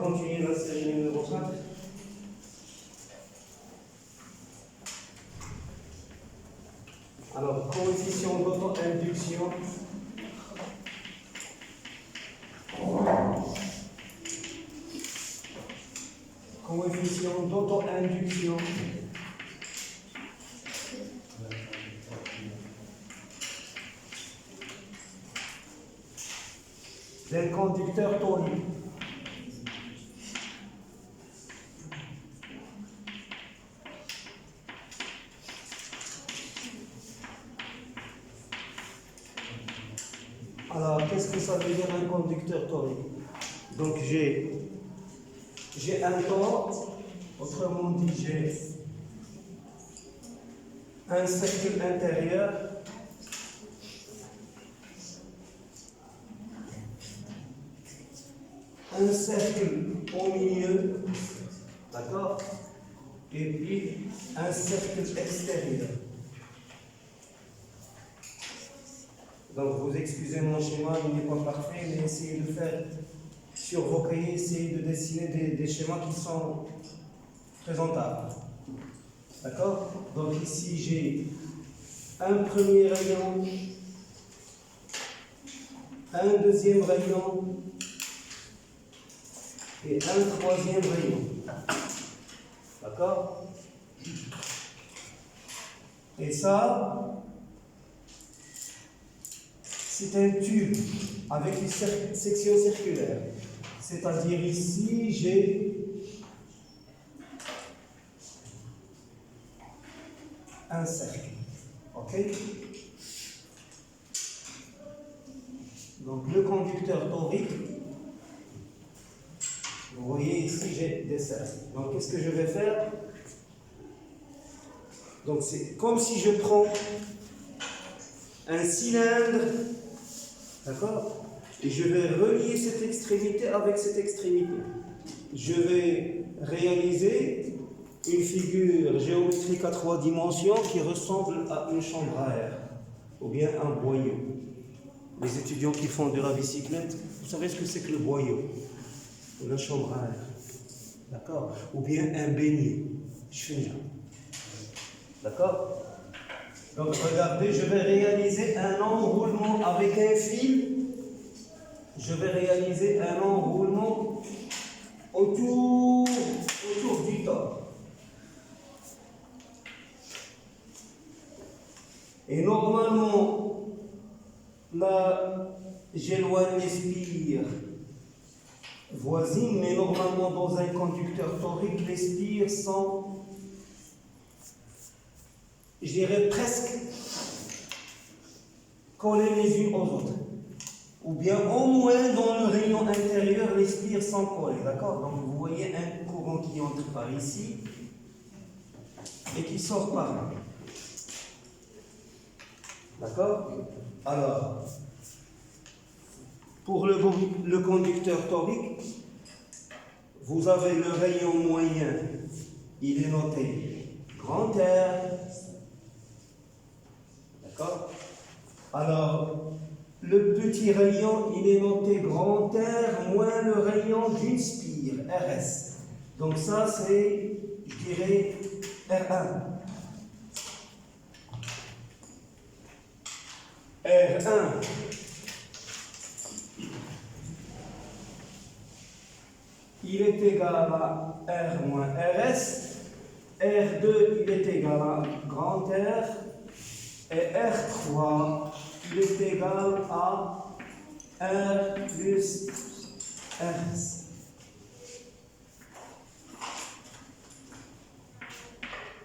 continuer la série numéro 5. Alors, coefficient d'auto-induction. Coefficient d'auto-induction. D'un conducteur torique. Alors, qu'est-ce que ça veut dire un conducteur torique? Donc, j'ai un tor, autrement dit, j'ai un cercle intérieur, un cercle au milieu, d'accord? Et puis un cercle extérieur. Donc vous excusez mon schéma, il n'est pas parfait, mais essayez de faire sur vos cahiers, essayez de dessiner des schémas qui sont présentables. D'accord? Donc ici j'ai un premier rayon, un deuxième rayon, et un troisième rayon. D'accord? Et ça, c'est un tube avec une section circulaire. C'est-à-dire ici, j'ai un cercle. OK? Donc le conducteur torique, vous voyez ici, j'ai des cercles. Donc, qu'est-ce que je vais faire? Donc, c'est comme si je prends un cylindre, d'accord? Et je vais relier cette extrémité avec cette extrémité. Je vais réaliser une figure géométrique à 3 dimensions qui ressemble à une chambre à air, ou bien un boyau. Les étudiants qui font de la bicyclette, vous savez ce que c'est que le boyau? La chambre à air, d'accord? Ou bien un beignet, chouïa, d'accord? Donc regardez, je vais réaliser un enroulement avec un fil. Je vais réaliser un enroulement autour du top. Et normalement, là, j'éloigne les spires voisines, mais normalement dans un conducteur torique, les spires sont, je dirais, presque collées les unes aux autres. Ou bien au moins dans le rayon intérieur, les spires sont collées, d'accord? Donc vous voyez un courant qui entre par ici et qui sort par là. D'accord? Alors, pour le conducteur torique, vous avez le rayon moyen, il est noté grand R. D'accord? Alors, le petit rayon, il est noté grand R moins le rayon d'une spire, RS. Donc ça, c'est, je dirais, R1. R1. Il est égal à R moins RS. R2, il est égal à grand R. Et R3, il est égal à R plus RS.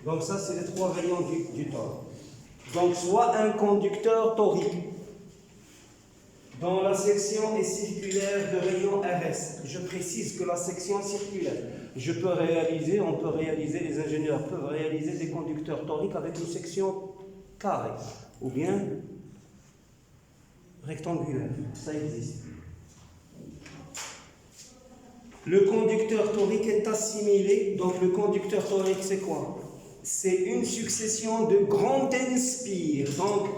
Donc ça, c'est les trois rayons du tor. Donc soit un conducteur torique. Dans la section est circulaire de rayon RS. Je précise que la section est circulaire. On peut réaliser, les ingénieurs peuvent réaliser des conducteurs toriques avec une section carrée ou bien rectangulaire. Ça existe. Le conducteur torique est assimilé. Donc le conducteur torique, c'est quoi? C'est une succession de grandes spires. Donc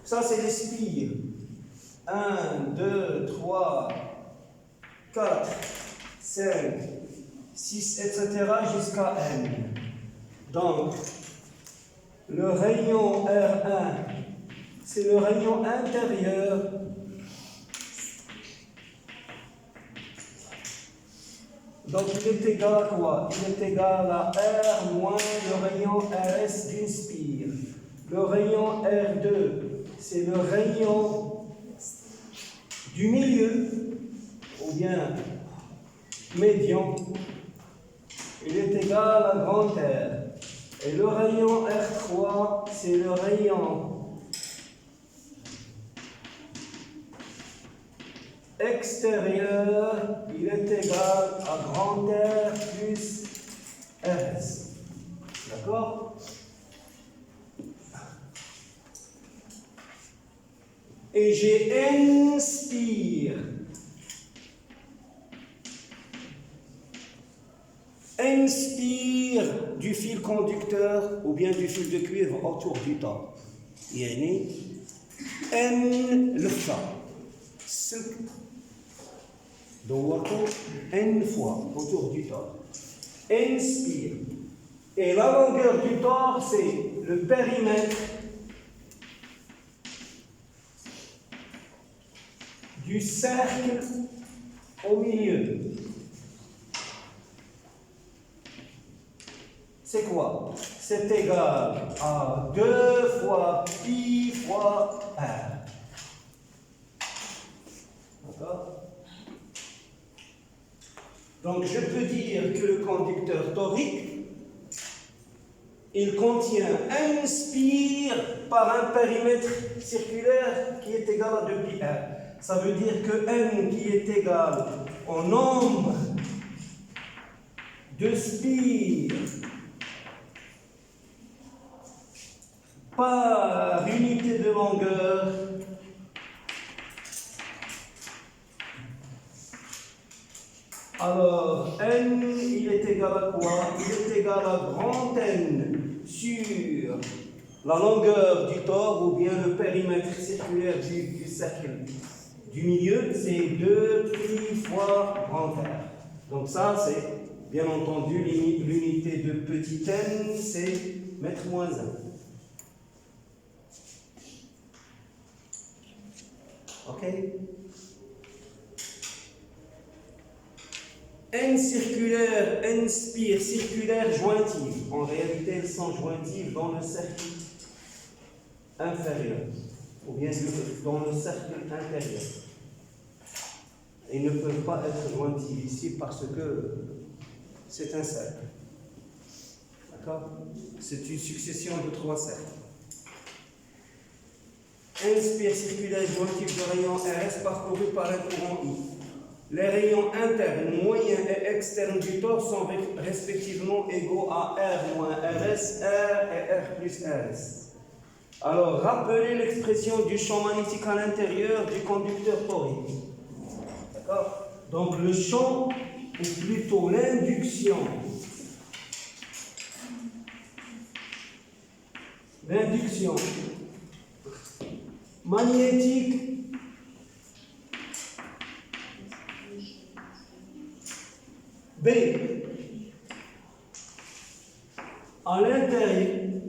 ça, c'est les spires. 1, 2, 3, 4, 5, 6, etc. jusqu'à n. Donc, le rayon R1, c'est le rayon intérieur. Donc, il est égal à quoi? Il est égal à R moins le rayon RS d'une spire. Le rayon R2, c'est le rayon du milieu, ou bien médian. Il est égal à grand R. Et le rayon R3, c'est le rayon extérieur, il est égal à grand R plus RS. D'accord? Et j'ai N spire. N spire du fil conducteur ou bien du fil de cuivre autour du top. يعني N لفة سلك دورته N fois autour du top. N spire. Et la longueur du tore, c'est le périmètre du cercle au milieu. C'est quoi? C'est égal à 2 fois pi fois r. D'accord? Donc je peux dire que le conducteur torique, il contient un spire par un périmètre circulaire qui est égal à 2 pi r. Ça veut dire que n qui est égal au nombre de spires par unité de longueur alors n il est égal à quoi? Il est égal à grand N sur la longueur du tore ou bien le périmètre circulaire du cercle du milieu, c'est 2 pi fois grand R. Donc ça c'est bien entendu l'unité de petit n, c'est mètre moins 1. Ok? N circulaire, N spire circulaire jointive. En réalité, elles sont jointives dans le cercle inférieur, ou bien dans le cercle intérieur. Ils ne peuvent pas être jointives ici parce que c'est un cercle. D'accord? C'est une succession de 3 cercles. N spire circulaire jointif de rayon RS parcouru par un courant I. Les rayons internes, moyens et externes du tore sont respectivement égaux à R moins RS, R et R plus RS. Alors, rappelez l'expression du champ magnétique à l'intérieur du conducteur torique. D'accord? Donc, le champ, ou plutôt l'induction, magnétique B à l'intérieur,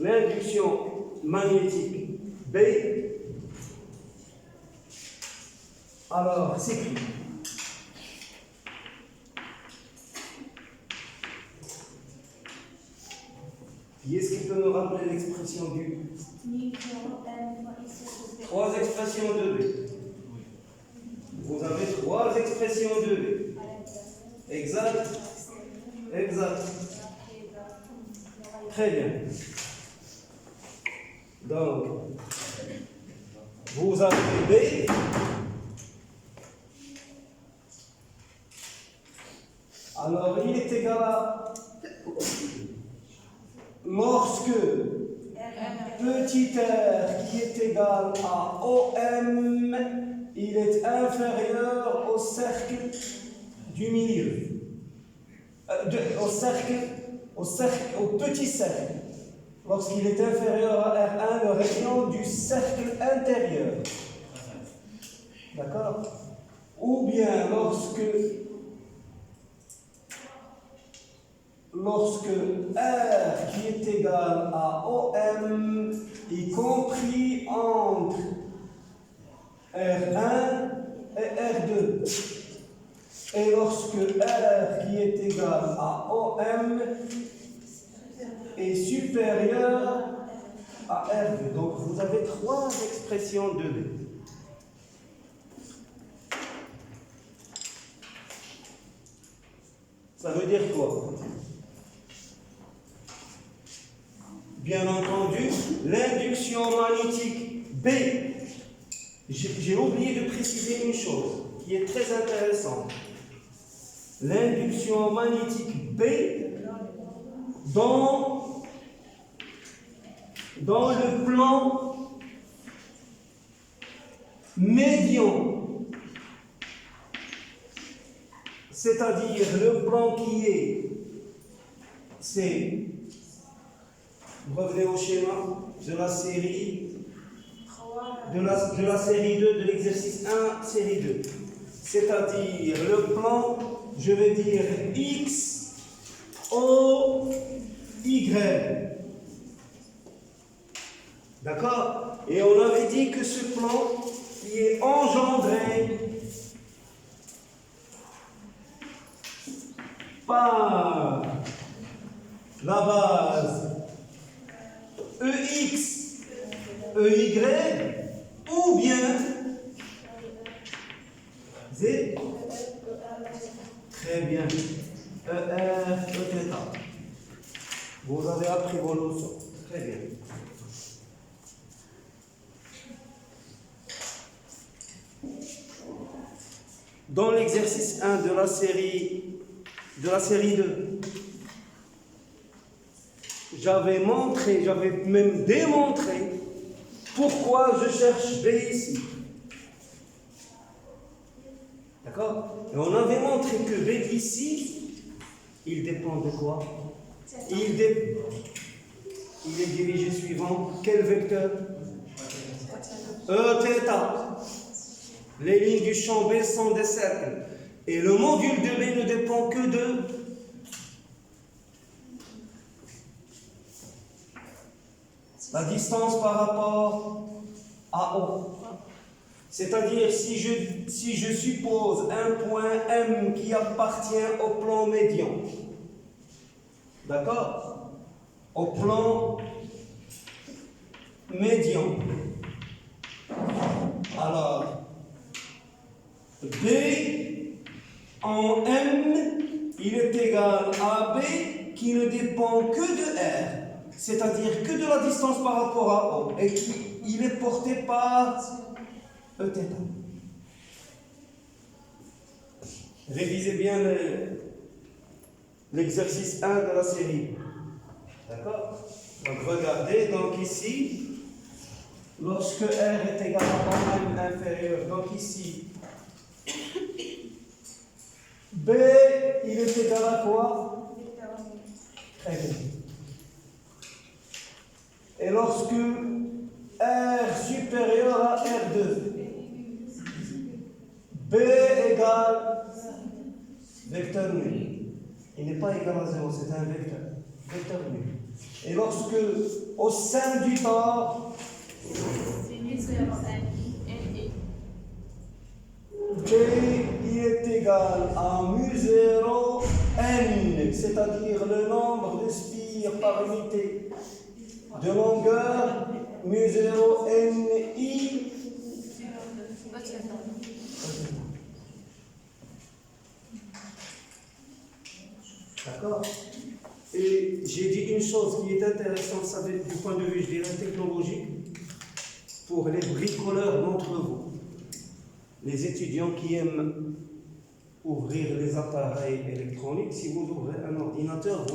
l'induction magnétique B, alors c'est qui? Qui est-ce qui peut me rappeler l'expression du 3 expressions de B. Vous avez 3 expressions de B. Exact. Exact. Très bien. Donc, vous avez B. Alors, il est égal à... Lorsque petit r qui est égal à OM, il est inférieur au cercle du milieu. Au petit cercle. Lorsqu'il est inférieur à R1, le rayon du cercle intérieur. D'accord? Ou bien lorsque R qui est égal à OM, y compris entre R1 et R2. Et lorsque R qui est égal à OM est supérieur à R2. Donc vous avez trois expressions de B. Ça veut dire quoi? Bien entendu, l'induction magnétique B. J'ai oublié de préciser une chose qui est très intéressante. L'induction magnétique B dans le plan médian, c'est-à-dire le plan c'est, revenez au schéma de la série, de la série 2, de l'exercice 1, série 2. C'est-à-dire le plan, je vais dire X, O, Y. D'accord? Et on avait dit que ce plan qui est engendré par la base EX, EY, ou bien Z. Très bien. ER, Eθ. Vous avez appris vos leçons. Très bien. Dans l'exercice 1 de la série 2, j'avais même démontré pourquoi je cherche B ici. D'accord? Et on avait montré que B ici, il dépend de quoi? Il est dirigé suivant quel vecteur? Eθ. Les lignes du champ B sont des cercles. Et le module de B ne dépend que de la distance par rapport à O. C'est-à-dire, si je suppose un point M qui appartient au plan médian, d'accord? Au plan médian. Alors, B en M, il est égal à B qui ne dépend que de R, c'est-à-dire que de la distance par rapport à O, et il est porté par Eθ. Révisez bien l'exercice 1 de la série. D'accord? Donc regardez, donc ici, lorsque R est égal à M inférieur, donc ici, B, il est égal à quoi? Très bien. Et lorsque R supérieur à R2, B égale vecteur nul. Il n'est pas égal à 0, c'est un vecteur. Vecteur nul. Et lorsque, au sein du temps, B il est égal à mu0 n, c'est-à-dire le nombre de spires par unité de longueur, mu0 n i. D'accord? Et j'ai dit une chose qui est intéressante, ça veut, du point de vue, je dirais, technologique, pour les bricoleurs d'entre vous. Les étudiants qui aiment ouvrir les appareils électroniques, si vous ouvrez un ordinateur,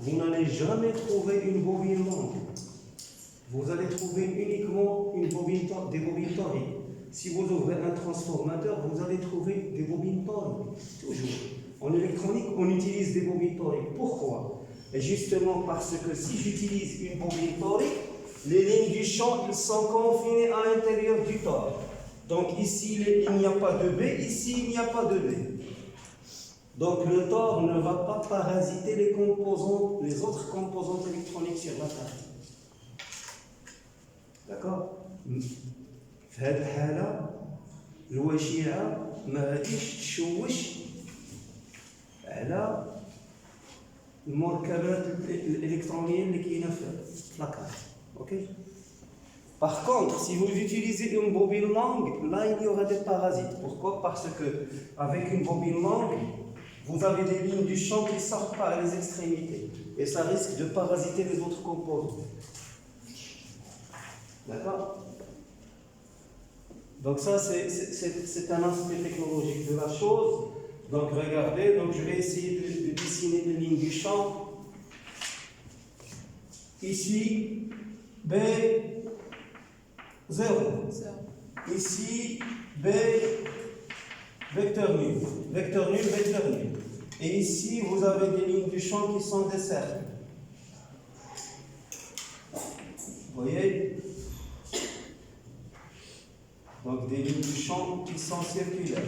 vous n'allez jamais trouver une bobine longue. Vous allez trouver uniquement des bobines toriques. Si vous ouvrez un transformateur, vous allez trouver des bobines toriques. Toujours. En électronique, on utilise des bobines toriques. Pourquoi? Et justement parce que si j'utilise une bobine torique, les lignes du champ, ils sont confinées à l'intérieur du tor. Donc ici, il n'y a pas de B, ici, il n'y a pas de B. Donc le tor ne va pas parasiter les autres composantes électroniques sur la table. D'accord? في هذه الحالة الوشيعة ما غاديش تشوش على المركبات الإلكترونية اللي كاينة في لاكارت. اوكي؟ Par contre, si vous utilisez une bobine longue, là il y aura des parasites. Pourquoi? Parce que avec une bobine longue, vous avez des lignes du champ qui sortent par les extrémités. Et ça risque de parasiter les autres composants. D'accord? Donc ça, c'est un aspect technologique de la chose. Donc regardez, donc je vais essayer de dessiner les lignes du champ. Ici, B, 0. Ici, B, vecteur nul. Vecteur nul, vecteur nul. Et ici, vous avez des lignes du champ qui sont des cercles. Vous voyez? Donc des lignes du champ qui sont circulaires.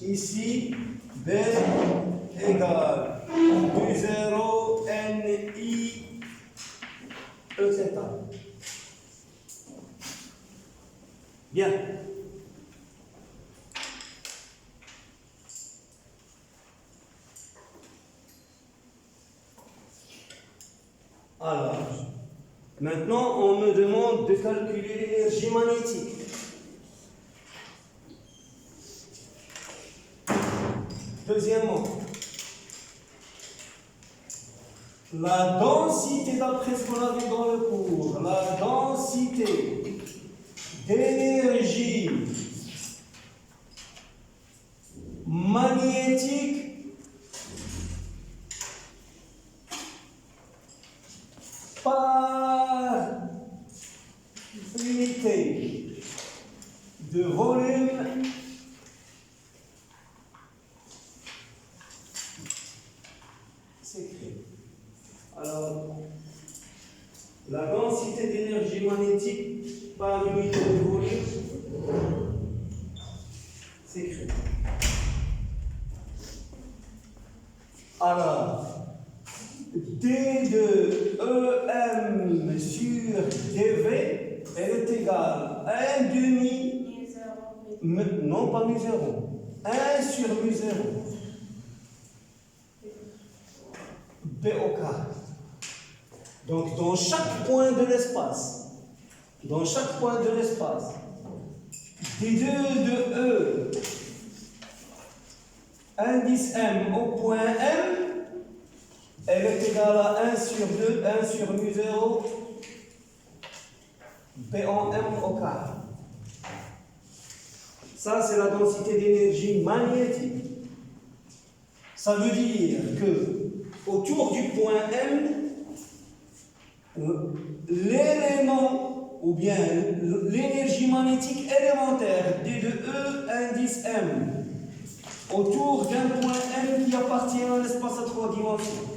Ici, B égale U0 NI EZ. Bien. Alors, maintenant, on me demande de calculer l'énergie magnétique. Deuxièmement, la densité, d'après ce qu'on a vu dans le cours, la densité d'énergie magnétique par unité de volume s'écrit. Alors, la densité d'énergie magnétique par unité de volume s'écrit. Alors, D de EM sur DV, elle est égale à 1 demi, non pas mu 0, 1 sur mu 0, B au carré. Donc dans chaque point de l'espace, D2 de E, indice M au point M, elle est égale à 1 sur 2, 1 sur mu 0, B en M au carré. Ça, c'est la densité d'énergie magnétique. Ça veut dire que autour du point M, l'élément, ou bien l'énergie magnétique élémentaire D de E, indice M, autour d'un point M qui appartient à l'espace à 3 dimensions.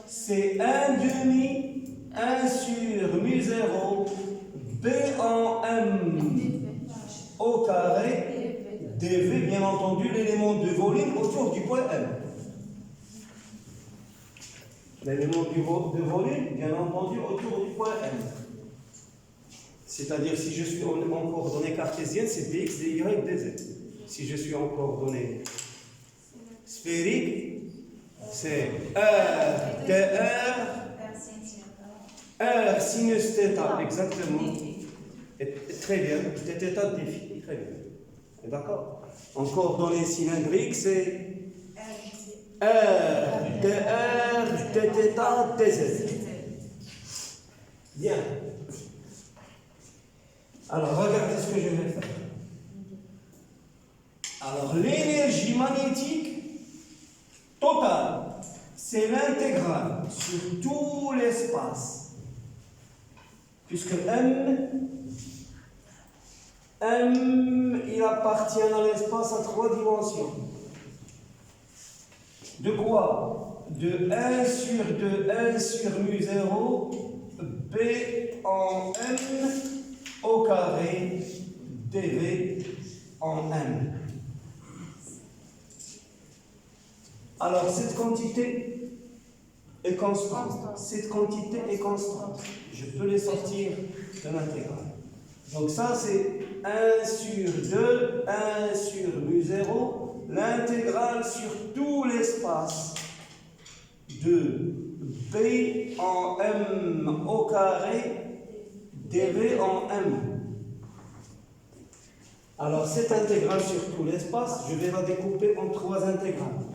C'est 1 demi, 1 sur mu 0, B en M au carré, dV, bien entendu, l'élément de volume autour du point M. L'élément de volume, bien entendu, autour du point M. C'est-à-dire, si je suis en coordonnées cartésiennes, c'est dx, dy, dz. Si je suis en coordonnées sphériques, c'est R, dr, R sinus θ, exactement. Et très bien, θ défini, très bien. D'accord? En coordonnées cylindriques, c'est R, dr, dθ, dz. Bien. Alors, regardez ce que je vais faire. Alors, l'énergie magnétique totale, c'est l'intégrale sur tout l'espace. Puisque M, il appartient à l'espace à 3 dimensions. De quoi? de 1 sur 2, 1 sur mu 0, B en M au carré, dV en M. Alors, cette quantité est constante. Cette quantité est constante. Je peux les sortir de l'intégrale. Donc ça, c'est 1 sur 2, 1 sur mu 0, l'intégrale sur tout l'espace de B en M au carré, dV en M. Alors, cette intégrale sur tout l'espace, je vais la découper en 3 intégrales.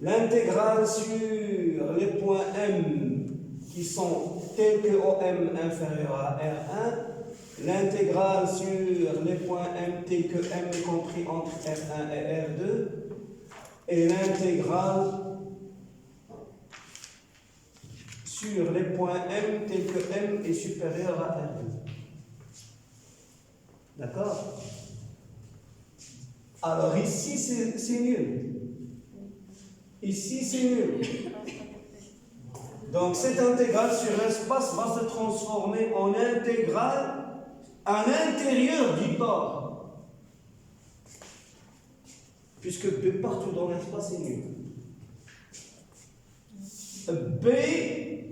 L'intégrale sur les points M qui sont tels que OM inférieur à R1, l'intégrale sur les points M tels que M est compris entre R1 et R2, et l'intégrale sur les points M tels que M est supérieur à R2. D'accord? Alors ici, c'est nul. Ici, c'est nul. Donc, cette intégrale sur l'espace va se transformer en intégrale à l'intérieur du bord. Puisque B partout dans l'espace est nul. B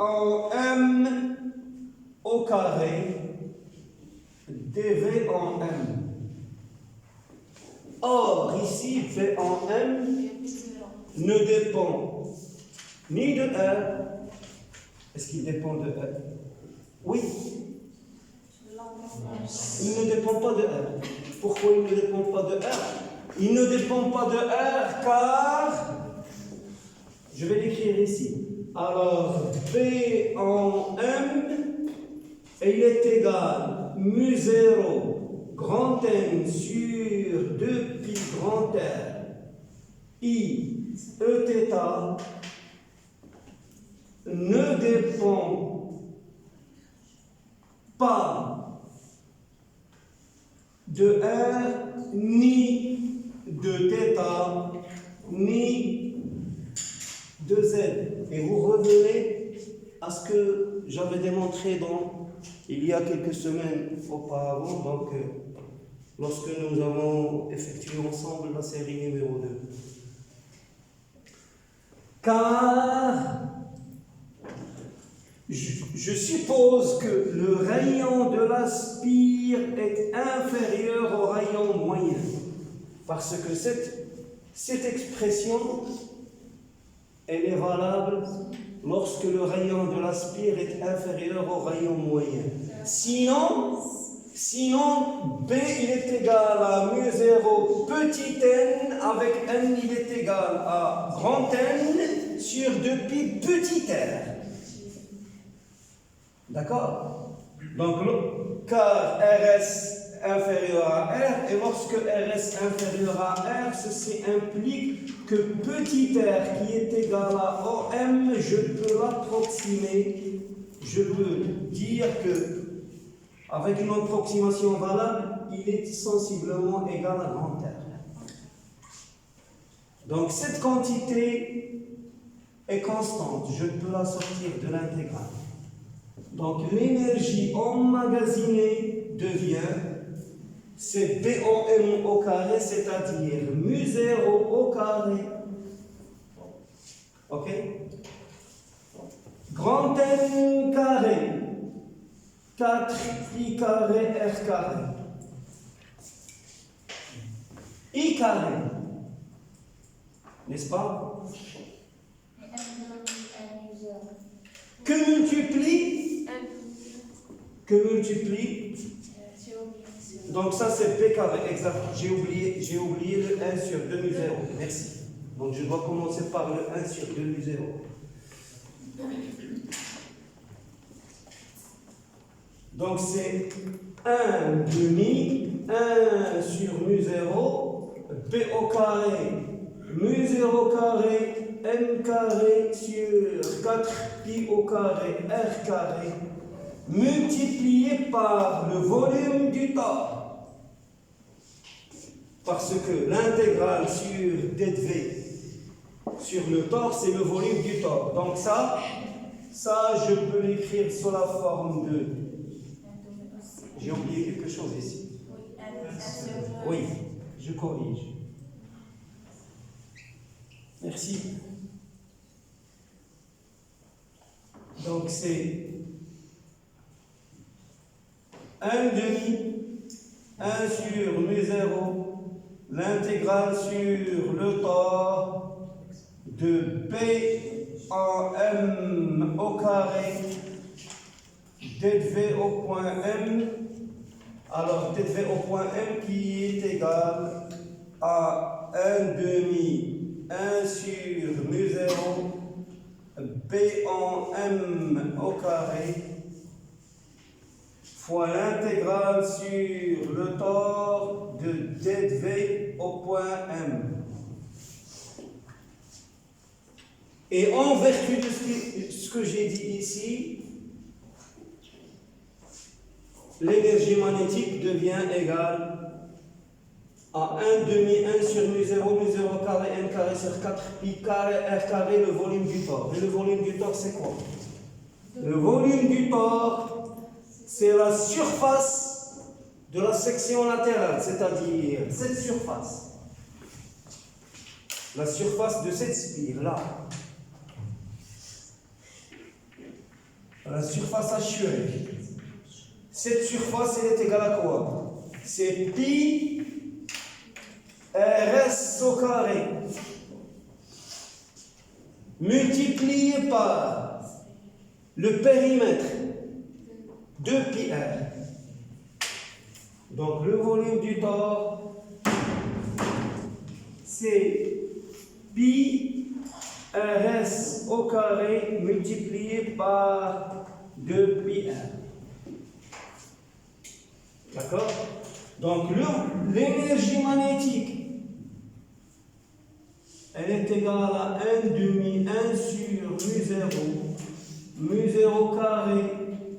en M au carré, dV en M. Or, ici, B en M ne dépend ni de R. Est-ce qu'il dépend de R? Oui. Il ne dépend pas de R. Pourquoi il ne dépend pas de R? Il ne dépend pas de R car, je vais l'écrire ici. Alors, B en M, et il est égal mu 0 grand N sur 2pi grand R I E θ ne dépend pas de R, ni de θ, ni de Z. Et vous revenez à ce que j'avais démontré il y a quelques semaines auparavant, donc lorsque nous avons effectué ensemble la série numéro 2. Car je suppose que le rayon de la spire est inférieur au rayon moyen. Parce que cette expression, elle est valable lorsque le rayon de la spire est inférieur au rayon moyen. Sinon, B il est égal à mu 0 petit n avec n il est égal à grand N sur 2pi petit r. D'accord? Donc, car RS inférieur à R, et lorsque RS inférieur à R, ceci implique que petit r qui est égal à OM, je peux l'approximer, je peux dire que avec une approximation valable, il est sensiblement égal à grand R. Donc cette quantité est constante, je peux la sortir de l'intégrale. Donc l'énergie emmagasinée devient, c'est B en M au carré, c'est-à-dire mu 0 au carré. Ok? Grand N carré, 4pi carré R carré. I carré. N'est-ce pas? Que multiplie donc ça c'est P carré, exact. J'ai oublié le 1 sur 2 mu 0. Merci. Donc je dois commencer par le 1 sur 2 mu 0. Donc c'est 1 demi, 1 sur mu 0, B au carré, mu 0 carré, n carré sur 4pi au carré, r carré, multiplié par le volume du tas. Parce que l'intégrale sur dV sur le tore, c'est le volume du tore. Donc ça, je peux l'écrire sous la forme de... J'ai oublié quelque chose ici. Oui, je corrige. Merci. Donc c'est 1 demi, 1 sur mu 0, l'intégrale sur le tore de P en M au carré, dV au point M, alors dV au point M qui est égal à 1 demi, 1 sur mu 0, P en M au carré, fois l'intégrale sur le tore de dV au point M. Et en vertu de ce que j'ai dit ici, l'énergie magnétique devient égale à 1 demi 1 sur mu 0 carré n carré sur 4 pi carré r carré, le volume du tore. Et le volume du tore, c'est quoi? Le volume du tore, c'est la surface de la section latérale, c'est-à-dire cette surface. La surface de cette spire, là. La surface actuelle. Cette surface, elle est égale à quoi? C'est pi rs au carré multiplié par le périmètre de pi r. Donc le volume du tore, c'est pi rs au carré multiplié par 2 pi r. D'accord? Donc l'énergie magnétique, elle est égale à 1 demi 1 sur mu 0 carré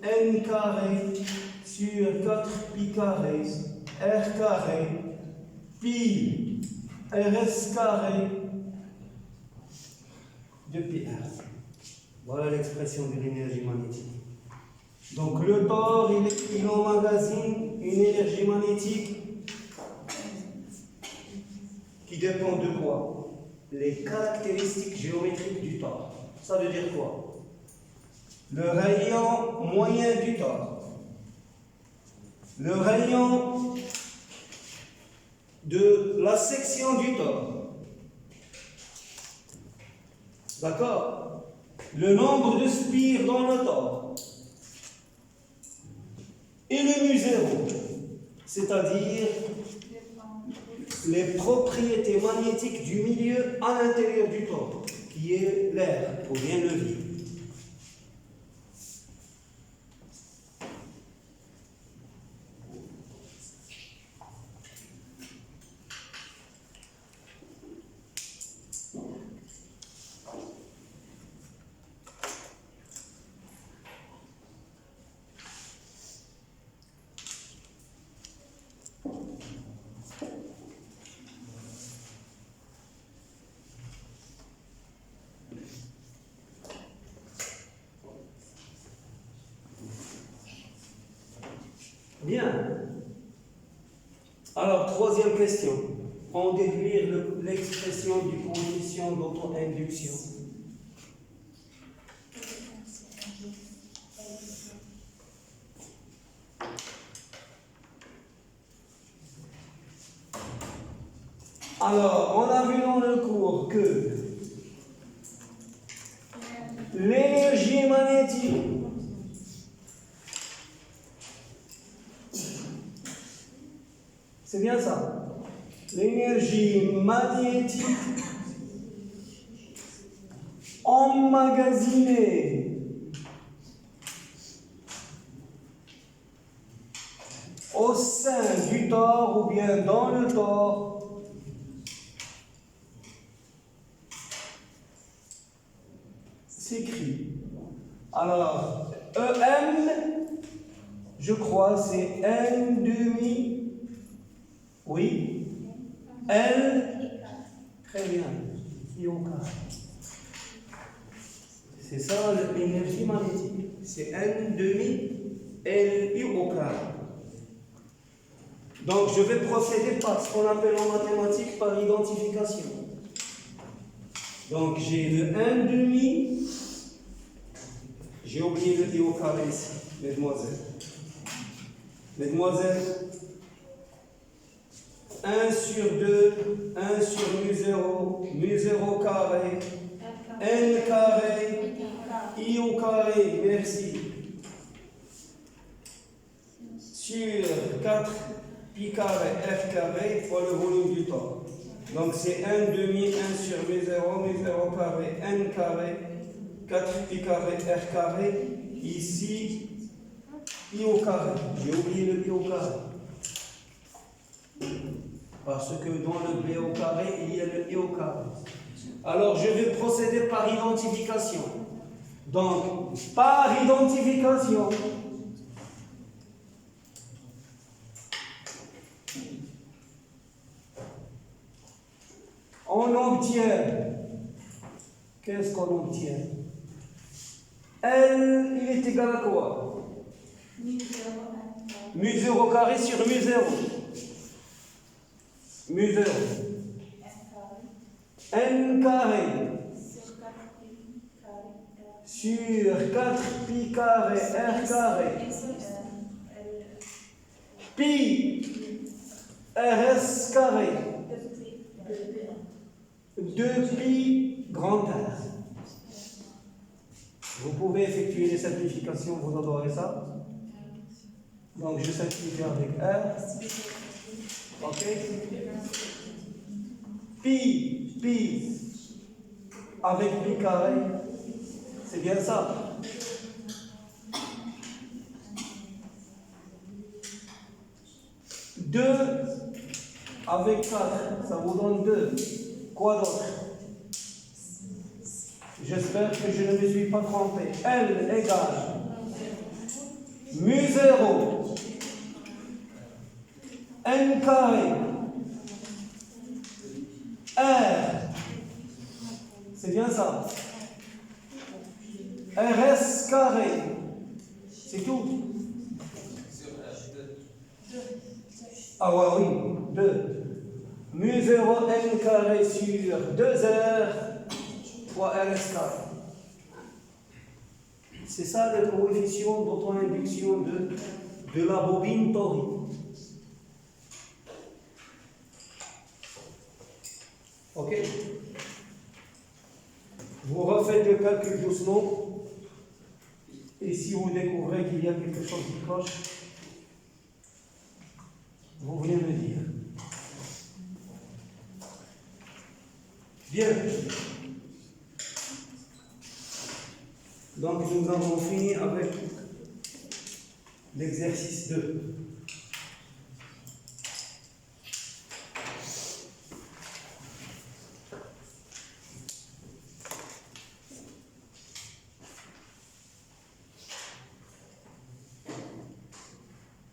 n carré sur 4 pi carré r carré pi rs carré de pi r. Voilà l'expression de l'énergie magnétique. Donc le tore, il emmagasine une énergie magnétique qui dépend de quoi? Les caractéristiques géométriques du tore. Ça veut dire quoi? Le rayon moyen du tore, le rayon de la section du tore, d'accord? Le nombre de spires dans le tore et le mu 0, c'est-à-dire les propriétés magnétiques du milieu à l'intérieur du tore, qui est l'air ou bien le vide. Bien. Alors, troisième question. En déduire l'expression du coefficient d'auto-induction. Alors, on a vu dans le cours que l'énergie magnétique c'est bien ça. L'énergie magnétique emmagasinée au sein du tore ou bien dans le tore s'écrit. Alors, EM, je crois, c'est N demi. Oui. L. Très bien. I au carré. C'est ça l'énergie magnétique. C'est N demi Li au carré. Donc je vais procéder par ce qu'on appelle en mathématiques par identification. Donc j'ai le 1 demi, j'ai oublié le I au carré ici, mesdemoiselles. Mesdemoiselles, 1 sur 2, 1 sur mu 0 carré, N carré, I au carré, merci. Sur 4 pi carré, F carré, fois le volume du temps. Donc c'est 1 demi, 1 sur mu 0 carré, N carré, 4 pi carré, R carré, ici, I au carré. J'ai oublié le I au carré. Parce que dans le B au carré, il y a le I au carré. Alors je vais procéder par identification. Donc, par identification, on obtient, qu'est-ce qu'on obtient? L, il est égal à quoi? Mu 0 carré sur mu 0. Mu 0. N carré sur 4 pi carré R carré. Pi RS carré. 2 pi grand R. Vous pouvez effectuer les simplifications, vous adorez ça. Donc je simplifie avec R. Ok. Pi avec pi carré. C'est bien ça. Deux avec 4, ça vous donne 2. Quoi d'autre? J'espère que je ne me suis pas trompé. L égale mu 0 N carré R. C'est bien ça. RS carré. C'est tout. Ah ouais, oui, 2. Mu 0 N carré sur 2R fois RS carré. C'est ça le coefficient d'auto-induction de la bobine torique. Ok? Vous refaites le calcul doucement. Et si vous découvrez qu'il y a quelque chose qui cloche, vous venez me dire. Bien. Donc nous avons fini avec l'exercice 2.